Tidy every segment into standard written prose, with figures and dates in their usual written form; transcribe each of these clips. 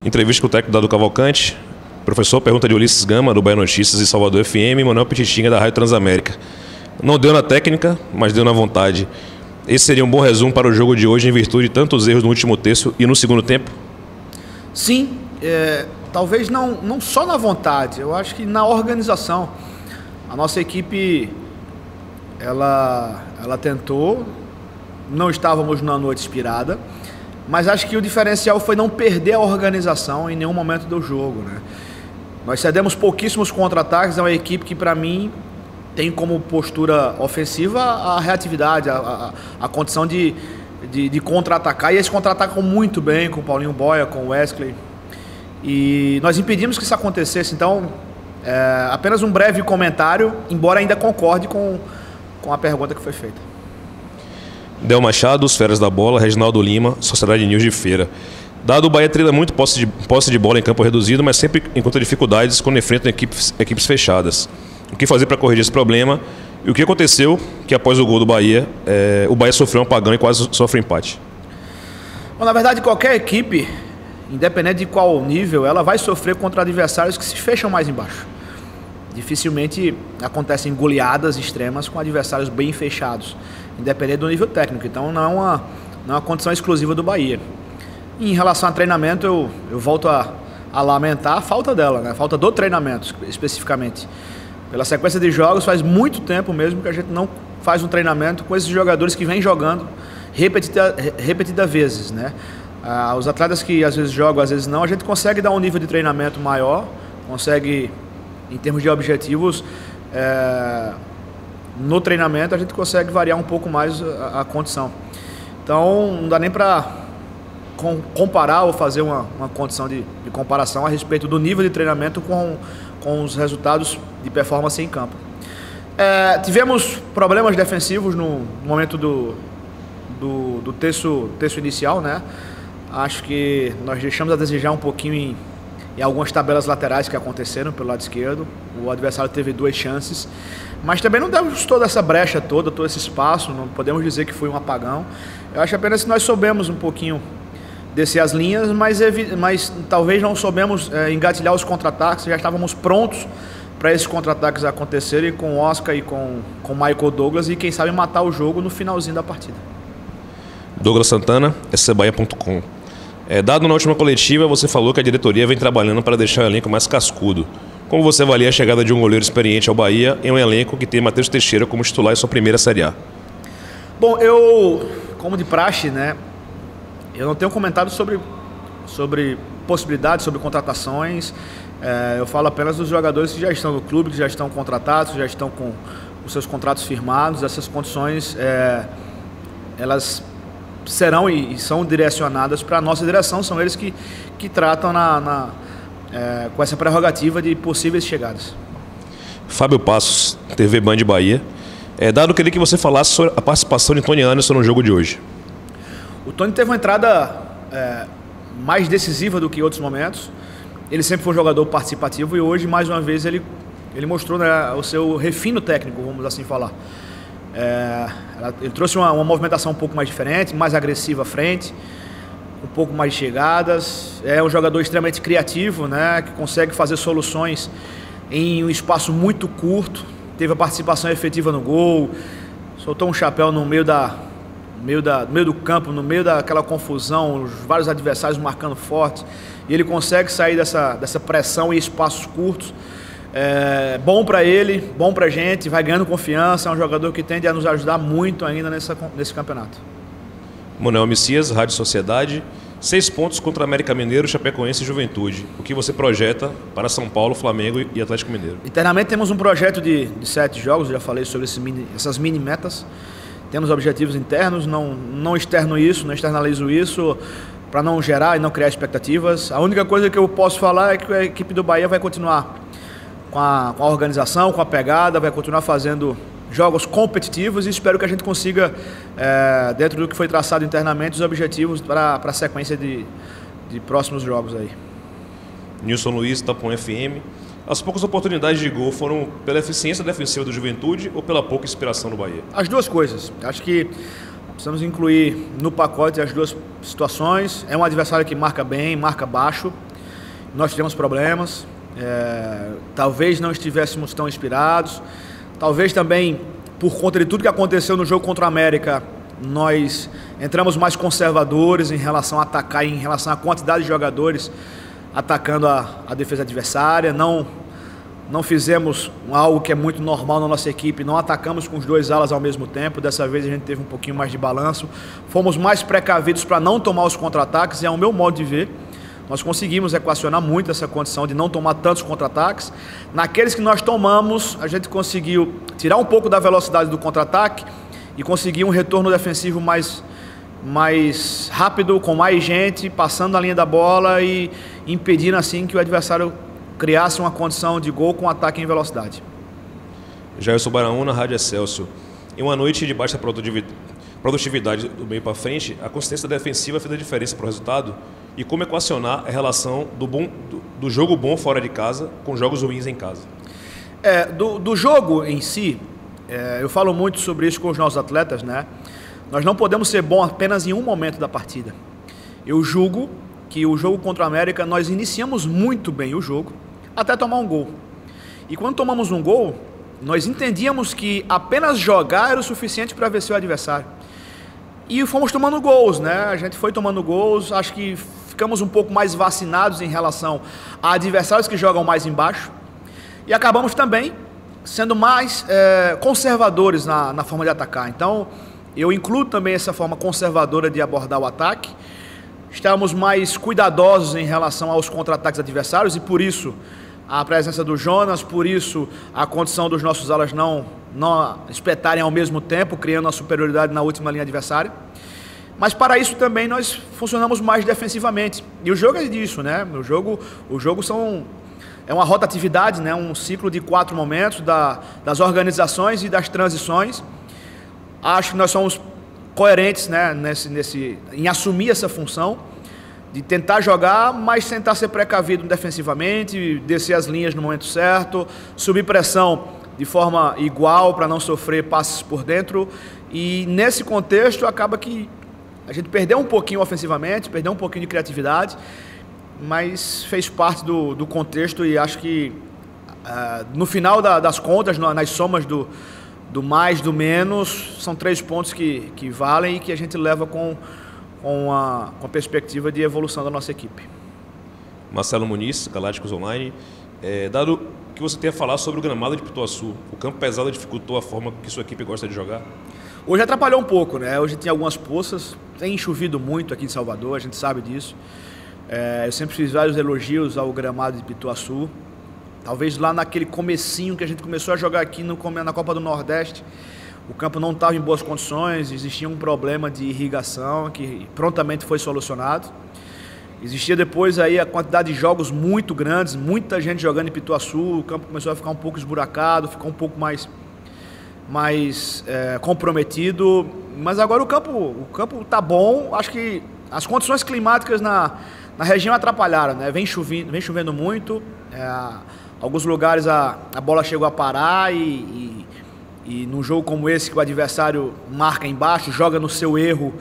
Entrevista com o técnico Dado Cavalcante. Professor, pergunta de Ulisses Gama, do Bahia Notícias e Salvador FM, e Manuel Pititinga, da Rádio Transamérica. Não deu na técnica, mas deu na vontade. Esse seria um bom resumo para o jogo de hoje, em virtude de tantos erros no último terço e no segundo tempo? Sim, talvez não só na vontade, eu acho que na organização. A nossa equipe, ela tentou, não estávamos numa noite inspirada, mas acho que o diferencial foi não perder a organização em nenhum momento do jogo, né? Nós cedemos pouquíssimos contra-ataques, é uma equipe que, para mim, tem como postura ofensiva a reatividade, a condição de contra-atacar, e eles contra-atacam muito bem com o Paulinho Boia, com o Wesley, e nós impedimos que isso acontecesse. Então, apenas um breve comentário, embora ainda concorde com a pergunta que foi feita. Del Machado, os Feras da Bola, Reginaldo Lima, Sociedade News de Feira. Dado o Bahia treina muito posse de bola em campo reduzido, mas sempre encontra dificuldades quando enfrenta equipes fechadas. O que fazer para corrigir esse problema? E o que aconteceu que após o gol do Bahia, o Bahia sofreu um apagão e quase sofre um empate? Bom, na verdade, qualquer equipe, independente de qual nível, ela vai sofrer contra adversários que se fecham mais embaixo. Dificilmente acontecem goleadas extremas com adversários bem fechados, independente do nível técnico. Então não é uma condição exclusiva do Bahia. E em relação a treinamento, eu volto a lamentar a falta dela, né? A falta do treinamento, especificamente. Pela sequência de jogos, faz muito tempo mesmo que a gente não faz um treinamento com esses jogadores que vêm jogando repetidas vezes, né? Os atletas que às vezes jogam, às vezes não, a gente consegue dar um nível de treinamento maior, consegue, em termos de objetivos, no treinamento a gente consegue variar um pouco mais a condição. Então não dá nem para comparar ou fazer uma condição de comparação a respeito do nível de treinamento com os resultados de performance em campo. Tivemos problemas defensivos no momento do terço inicial, né? Acho que nós deixamos a desejar um pouquinho em algumas tabelas laterais que aconteceram pelo lado esquerdo. O adversário teve 2 chances, mas também não demos toda essa brecha toda, todo esse espaço, não podemos dizer que foi um apagão. Eu acho apenas que nós soubemos um pouquinho descer as linhas, mas talvez não soubemos engatilhar os contra-ataques. Já estávamos prontos para esses contra-ataques acontecerem com o Oscar e com o Michael Douglas, e quem sabe matar o jogo no finalzinho da partida. Douglas Santana, scbaia.com. Dado na última coletiva, você falou que a diretoria vem trabalhando para deixar o elenco mais cascudo. Como você avalia a chegada de um goleiro experiente ao Bahia em um elenco que tem Matheus Teixeira como titular em sua primeira Série A? Bom, como de praxe, né, eu não tenho comentado sobre possibilidades, sobre contratações. Eu falo apenas dos jogadores que já estão no clube, que já estão contratados, já estão com os seus contratos firmados. Essas condições, elas serão e são direcionadas para a nossa direção. São eles que tratam com essa prerrogativa de possíveis chegadas. Fábio Passos, TV Band Bahia. Dado, eu queria que você falasse sobre a participação de Tony Anderson no jogo de hoje. O Tony teve uma entrada mais decisiva do que em outros momentos. Ele sempre foi um jogador participativo e hoje, mais uma vez, ele mostrou, né, o seu refino técnico, vamos assim falar. Ele trouxe uma movimentação um pouco mais diferente, mais agressiva à frente, um pouco mais de chegadas. É um jogador extremamente criativo, né, que consegue fazer soluções em um espaço muito curto. Teve a participação efetiva no gol, soltou um chapéu no meio do campo, no meio daquela confusão, os vários adversários marcando forte, e ele consegue sair dessa pressão em espaços curtos. Bom para ele, bom para a gente, vai ganhando confiança, é um jogador que tende a nos ajudar muito ainda nesse campeonato. Manuel Messias, Rádio Sociedade. 6 pontos contra América Mineiro, Chapecoense e Juventude. O que você projeta para São Paulo, Flamengo e Atlético Mineiro? Internamente temos um projeto de 7 jogos, já falei sobre essas mini metas. Temos objetivos internos, não externo isso, não externalizo isso para não gerar e não criar expectativas. A única coisa que eu posso falar é que a equipe do Bahia vai continuar com a organização, com a pegada, vai continuar fazendo jogos competitivos e espero que a gente consiga, dentro do que foi traçado internamente, os objetivos para a sequência de próximos jogos aí. Nilson Luiz, Tapão FM. As poucas oportunidades de gol foram pela eficiência defensiva do Juventude ou pela pouca inspiração do Bahia? As duas coisas. Acho que precisamos incluir no pacote as duas situações. É um adversário que marca bem, marca baixo. nós tivemos problemas, talvez não estivéssemos tão inspirados, talvez também por conta de tudo que aconteceu no jogo contra o América, nós entramos mais conservadores em relação a atacar, em relação à quantidade de jogadores atacando a defesa adversária, não fizemos algo que é muito normal na nossa equipe, não atacamos com os 2 alas ao mesmo tempo, dessa vez a gente teve um pouquinho mais de balanço, fomos mais precavidos para não tomar os contra-ataques, e é o meu modo de ver, nós conseguimos equacionar muito essa condição de não tomar tantos contra-ataques. Naqueles que nós tomamos, a gente conseguiu tirar um pouco da velocidade do contra-ataque e conseguir um retorno defensivo mais rápido, com mais gente, passando a linha da bola e impedindo assim que o adversário criasse uma condição de gol com ataque em velocidade. Jailson Baraúna, Rádio Excelsior. Em uma noite de baixa produtividade do meio para frente, a consistência defensiva fez a diferença para o resultado? E como equacionar a relação do jogo bom fora de casa com jogos ruins em casa? Do jogo em si, eu falo muito sobre isso com os nossos atletas, né? Nós não podemos ser bons apenas em um momento da partida. Eu julgo que o jogo contra o América, nós iniciamos muito bem o jogo, até tomar um gol. E quando tomamos um gol, nós entendíamos que apenas jogar era o suficiente para vencer o adversário. E fomos tomando gols, né? A gente foi tomando gols, acho que ficamos um pouco mais vacinados em relação a adversários que jogam mais embaixo. E acabamos também sendo mais conservadores na forma de atacar. Então, eu incluo também essa forma conservadora de abordar o ataque. Estávamos mais cuidadosos em relação aos contra-ataques adversários e por isso a presença do Jonas, por isso a condição dos nossos alas não espetarem ao mesmo tempo, criando a superioridade na última linha adversária. Mas para isso também nós funcionamos mais defensivamente. E o jogo é disso, né? O jogo é uma rotatividade, né? Um ciclo de 4 momentos das organizações e das transições. Acho que nós somos coerentes, né, em assumir essa função de tentar jogar, mas tentar ser precavido defensivamente, descer as linhas no momento certo, subir pressão de forma igual para não sofrer passes por dentro. E nesse contexto acaba que a gente perdeu um pouquinho ofensivamente, perdeu um pouquinho de criatividade, mas fez parte do contexto e acho que no final das contas, nas somas do mais, do menos, são 3 pontos que valem e que a gente leva com a perspectiva de evolução da nossa equipe. Marcelo Muniz, Galácticos Online. Dado que você tem a falar sobre o gramado de Pituaçu, o campo pesado dificultou a forma que sua equipe gosta de jogar? Hoje atrapalhou um pouco, né? Hoje tem algumas poças, tem chovido muito aqui em Salvador, a gente sabe disso. Eu sempre fiz vários elogios ao gramado de Pituaçu. Talvez lá naquele comecinho que a gente começou a jogar aqui na Copa do Nordeste, o campo não estava em boas condições, existia um problema de irrigação que prontamente foi solucionado. Existia depois aí a quantidade de jogos muito grandes, muita gente jogando em Pituaçu, o campo começou a ficar um pouco esburacado, ficou um pouco mais comprometido, mas agora o campo está bom. Acho que as condições climáticas na região atrapalharam, né? Vem chovendo muito, alguns lugares a bola chegou a parar e num jogo como esse que o adversário marca embaixo, joga no seu erro,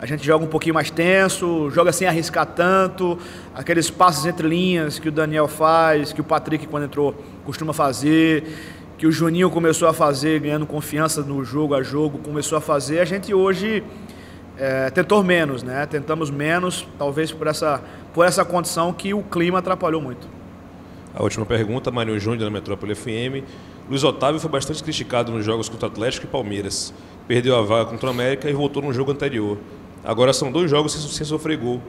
a gente joga um pouquinho mais tenso, joga sem arriscar tanto, aqueles passes entre linhas que o Daniel faz, que o Patrick quando entrou costuma fazer, que o Juninho começou a fazer, ganhando confiança no jogo a jogo, começou a fazer. A gente hoje tentou menos, né? Tentamos menos, talvez por essa condição que o clima atrapalhou muito. A última pergunta, Mário Júnior, da Metrópole FM. Luiz Otávio foi bastante criticado nos jogos contra o Atlético e Palmeiras. Perdeu a vaga contra o América e voltou no jogo anterior. Agora são 2 jogos sem sofrer gol.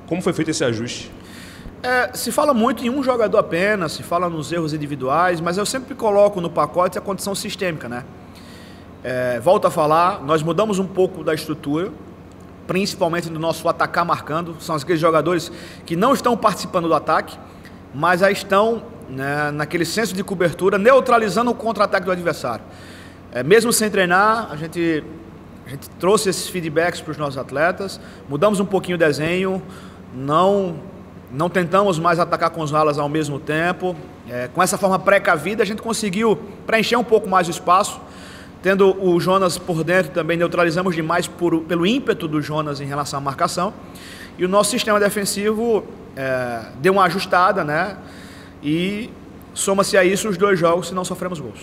Como foi feito esse ajuste? Se fala muito em um jogador apenas, se fala nos erros individuais, mas eu sempre coloco no pacote a condição sistêmica, né? Volto a falar, nós mudamos um pouco da estrutura, principalmente do nosso atacar marcando. São aqueles jogadores que não estão participando do ataque, mas já estão, né, naquele senso de cobertura, neutralizando o contra-ataque do adversário. Mesmo sem treinar, a gente trouxe esses feedbacks para os nossos atletas, mudamos um pouquinho o desenho, não tentamos mais atacar com os alas ao mesmo tempo. Com essa forma precavida, a gente conseguiu preencher um pouco mais o espaço Tendo o Jonas por dentro também, neutralizamos demais pelo ímpeto do Jonas em relação à marcação. E o nosso sistema defensivo deu uma ajustada, né? E soma-se a isso os 2 jogos se não sofremos gols.